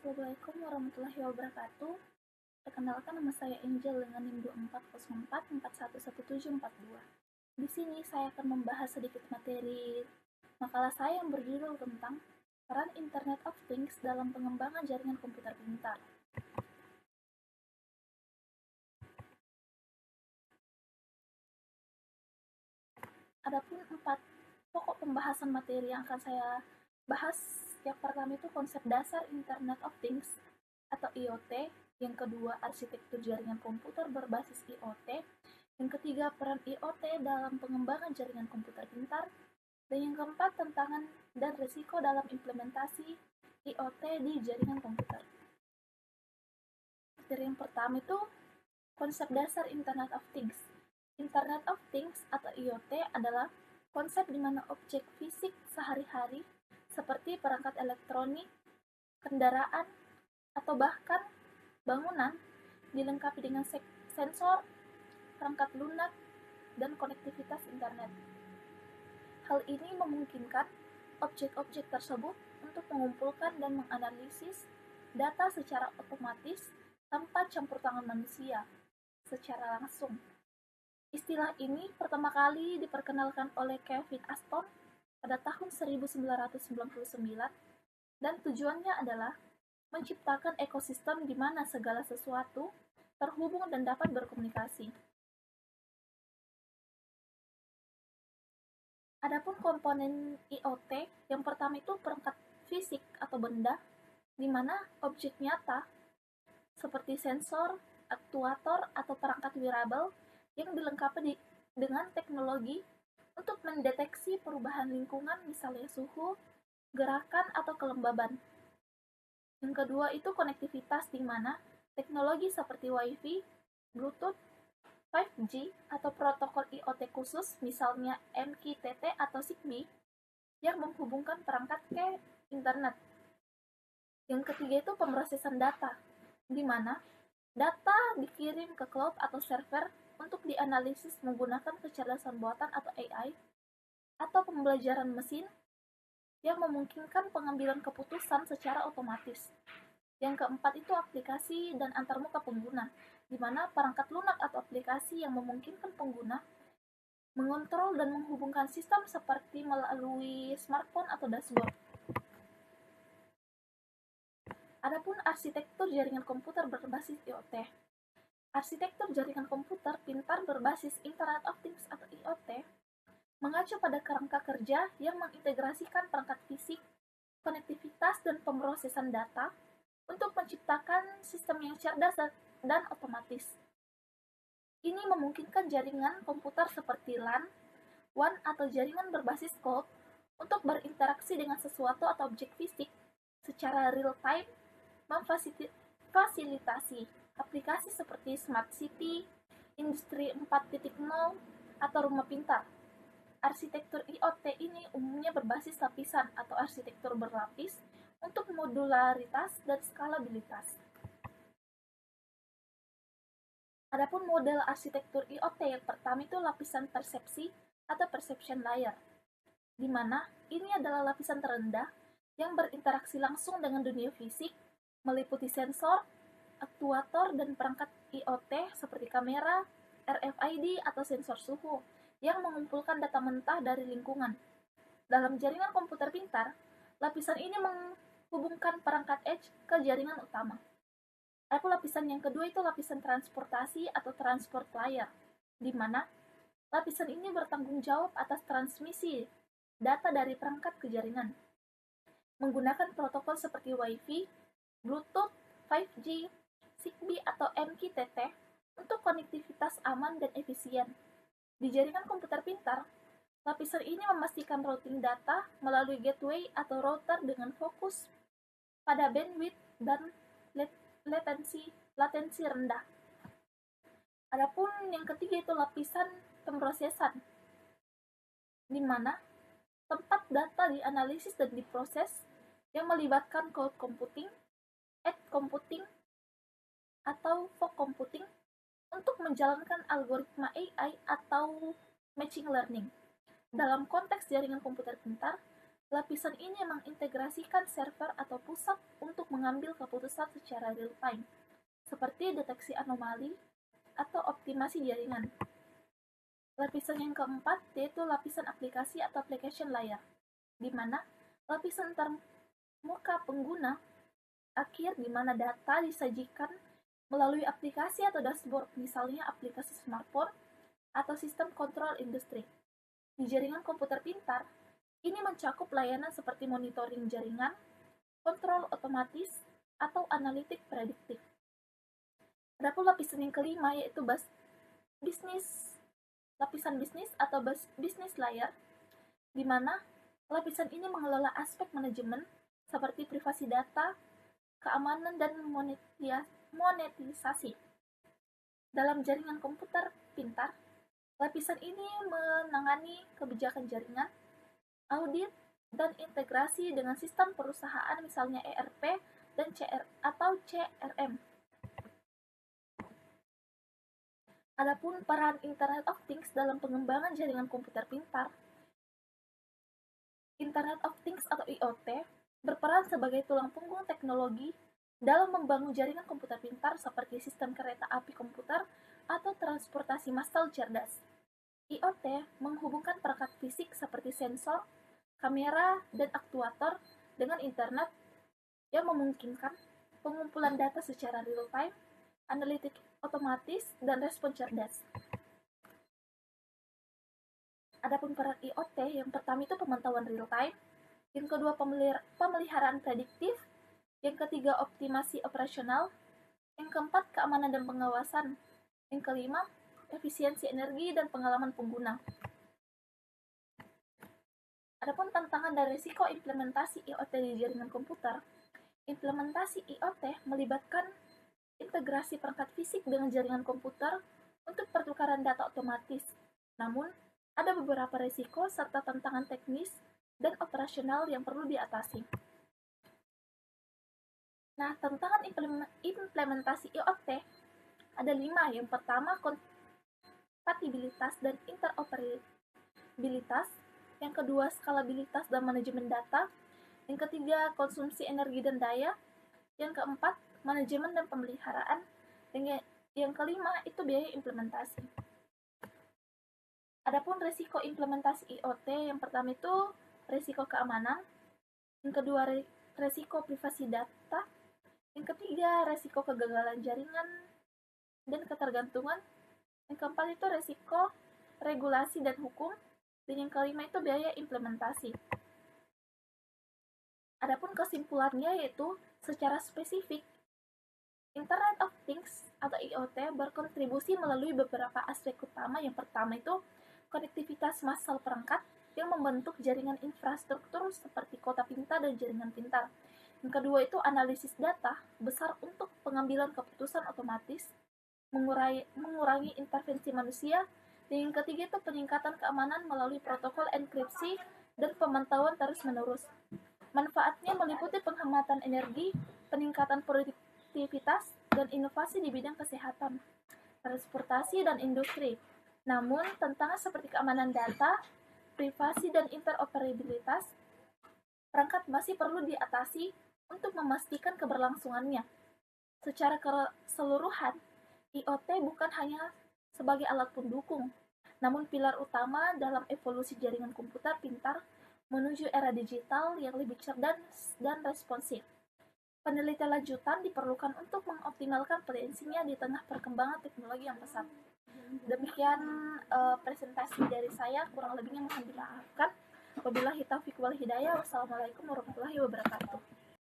Assalamualaikum warahmatullahi wabarakatuh. Perkenalkan, nama saya Angel dengan NIM 2404411742. Di sini saya akan membahas sedikit materi makalah saya yang berjudul tentang peran Internet of Things dalam pengembangan jaringan komputer pintar. Adapun 4 pokok pembahasan materi yang akan saya bahas, yang pertama itu konsep dasar Internet of Things atau IoT, yang kedua arsitektur jaringan komputer berbasis IoT, yang ketiga peran IoT dalam pengembangan jaringan komputer pintar, dan yang keempat tantangan dan risiko dalam implementasi IoT di jaringan komputer. Materi yang pertama itu konsep dasar Internet of Things. Internet of Things atau IoT adalah konsep di mana objek fisik sehari-hari seperti perangkat elektronik, kendaraan, atau bahkan bangunan dilengkapi dengan sensor, perangkat lunak, dan konektivitas internet. Hal ini memungkinkan objek-objek tersebut untuk mengumpulkan dan menganalisis data secara otomatis tanpa campur tangan manusia secara langsung. Istilah ini pertama kali diperkenalkan oleh Kevin Ashton pada tahun 1999 dan tujuannya adalah menciptakan ekosistem di mana segala sesuatu terhubung dan dapat berkomunikasi. Adapun komponen IoT, yang pertama itu perangkat fisik atau benda, di mana objek nyata seperti sensor, aktuator, atau perangkat wearable yang dilengkapi dengan teknologi untuk mendeteksi perubahan lingkungan, misalnya suhu, gerakan, atau kelembaban. Yang kedua itu konektivitas, di mana teknologi seperti Wi-Fi, Bluetooth, 5G, atau protokol IoT khusus, misalnya MQTT atau Zigbee, yang menghubungkan perangkat ke internet. Yang ketiga itu pemrosesan data, di mana data dikirim ke cloud atau server untuk dianalisis menggunakan kecerdasan buatan atau AI, atau pembelajaran mesin yang memungkinkan pengambilan keputusan secara otomatis. Yang keempat itu aplikasi dan antarmuka pengguna, di mana perangkat lunak atau aplikasi yang memungkinkan pengguna mengontrol dan menghubungkan sistem seperti melalui smartphone atau dashboard. Adapun arsitektur jaringan komputer berbasis IoT. Arsitektur jaringan komputer pintar berbasis Internet of Things atau IoT mengacu pada kerangka kerja yang mengintegrasikan perangkat fisik, konektivitas, dan pemrosesan data untuk menciptakan sistem yang cerdas dan otomatis. Ini memungkinkan jaringan komputer seperti LAN, WAN, atau jaringan berbasis cloud untuk berinteraksi dengan sesuatu atau objek fisik secara real-time, memfasilitasi aplikasi seperti Smart City, Industri 4.0, atau rumah pintar. Arsitektur IoT ini umumnya berbasis lapisan atau arsitektur berlapis untuk modularitas dan skalabilitas. Adapun model arsitektur IoT yang pertama itu lapisan persepsi atau perception layer, di mana ini adalah lapisan terendah yang berinteraksi langsung dengan dunia fisik, meliputi sensor, aktuator, dan perangkat IoT seperti kamera, RFID, atau sensor suhu yang mengumpulkan data mentah dari lingkungan. Dalam jaringan komputer pintar, lapisan ini menghubungkan perangkat edge ke jaringan utama. Adapun lapisan yang kedua itu lapisan transportasi atau transport layer, di mana lapisan ini bertanggung jawab atas transmisi data dari perangkat ke jaringan, menggunakan protokol seperti Wi-Fi, Bluetooth, 5G, Zigbee, atau MQTT untuk konektivitas aman dan efisien. Di jaringan komputer pintar, lapisan ini memastikan routing data melalui gateway atau router dengan fokus pada bandwidth dan latensi rendah. Adapun yang ketiga itu lapisan pemrosesan, di mana tempat data dianalisis dan diproses yang melibatkan cloud computing, edge computing, atau fog computing untuk menjalankan algoritma AI atau machine learning. Dalam konteks jaringan komputer pintar, lapisan ini mengintegrasikan server atau pusat untuk mengambil keputusan secara real-time, seperti deteksi anomali atau optimasi jaringan. Lapisan yang keempat yaitu lapisan aplikasi atau application layer, di mana lapisan termuka pengguna akhir di mana data disajikan melalui aplikasi atau dashboard, misalnya aplikasi smartphone atau sistem kontrol industri. Di jaringan komputer pintar, ini mencakup layanan seperti monitoring jaringan, kontrol otomatis, atau analitik prediktif. Adapun lapisan yang kelima yaitu lapisan bisnis atau business layer, di mana lapisan ini mengelola aspek manajemen seperti privasi data, keamanan, dan monetisasi. Dalam jaringan komputer pintar, lapisan ini menangani kebijakan jaringan, audit, dan integrasi dengan sistem perusahaan misalnya ERP dan CRM. Adapun peran Internet of Things dalam pengembangan jaringan komputer pintar, Internet of Things atau IoT berperan sebagai tulang punggung teknologi dalam membangun jaringan komputer pintar seperti sistem kereta api komputer atau transportasi massal cerdas. IoT menghubungkan perangkat fisik seperti sensor, kamera, dan aktuator dengan internet yang memungkinkan pengumpulan data secara real-time, analitik otomatis, dan respon cerdas. Adapun peran IoT, yang pertama itu pemantauan real-time, yang kedua pemeliharaan prediktif, yang ketiga optimasi operasional, yang keempat keamanan dan pengawasan, yang kelima efisiensi energi dan pengalaman pengguna. Adapun tantangan dan risiko implementasi IoT di jaringan komputer, implementasi IoT melibatkan integrasi perangkat fisik dengan jaringan komputer untuk pertukaran data otomatis. Namun, ada beberapa risiko serta tantangan teknis dan operasional yang perlu diatasi. Nah, tantangan implementasi IoT ada 5. Yang pertama, kompatibilitas dan interoperabilitas. Yang kedua, skalabilitas dan manajemen data. Yang ketiga, konsumsi energi dan daya. Yang keempat, manajemen dan pemeliharaan. Yang kelima, itu biaya implementasi. Adapun risiko implementasi IoT, yang pertama itu risiko keamanan. Yang kedua, risiko privasi data. Yang ketiga, risiko kegagalan jaringan dan ketergantungan. Yang keempat itu risiko regulasi dan hukum. Dan yang kelima itu biaya implementasi. Adapun kesimpulannya yaitu secara spesifik, Internet of Things atau IoT berkontribusi melalui beberapa aspek utama. Yang pertama itu konektivitas massal perangkat yang membentuk jaringan infrastruktur seperti kota pintar dan jaringan pintar. Yang kedua itu analisis data besar untuk pengambilan keputusan otomatis, mengurangi intervensi manusia. Dan yang ketiga itu peningkatan keamanan melalui protokol enkripsi dan pemantauan terus-menerus. Manfaatnya meliputi penghematan energi, peningkatan produktivitas, dan inovasi di bidang kesehatan, transportasi, dan industri. Namun, tantangan seperti keamanan data, privasi, dan interoperabilitas perangkat masih perlu diatasi untuk memastikan keberlangsungannya. Secara keseluruhan, IoT bukan hanya sebagai alat pendukung, namun pilar utama dalam evolusi jaringan komputer pintar menuju era digital yang lebih cerdas dan responsif. Penelitian lanjutan diperlukan untuk mengoptimalkan potensinya di tengah perkembangan teknologi yang pesat. Demikian presentasi dari saya, kurang lebihnya mohon dimaafkan. Wabillahi taufiq wal hidayah. Wassalamualaikum warahmatullahi wabarakatuh.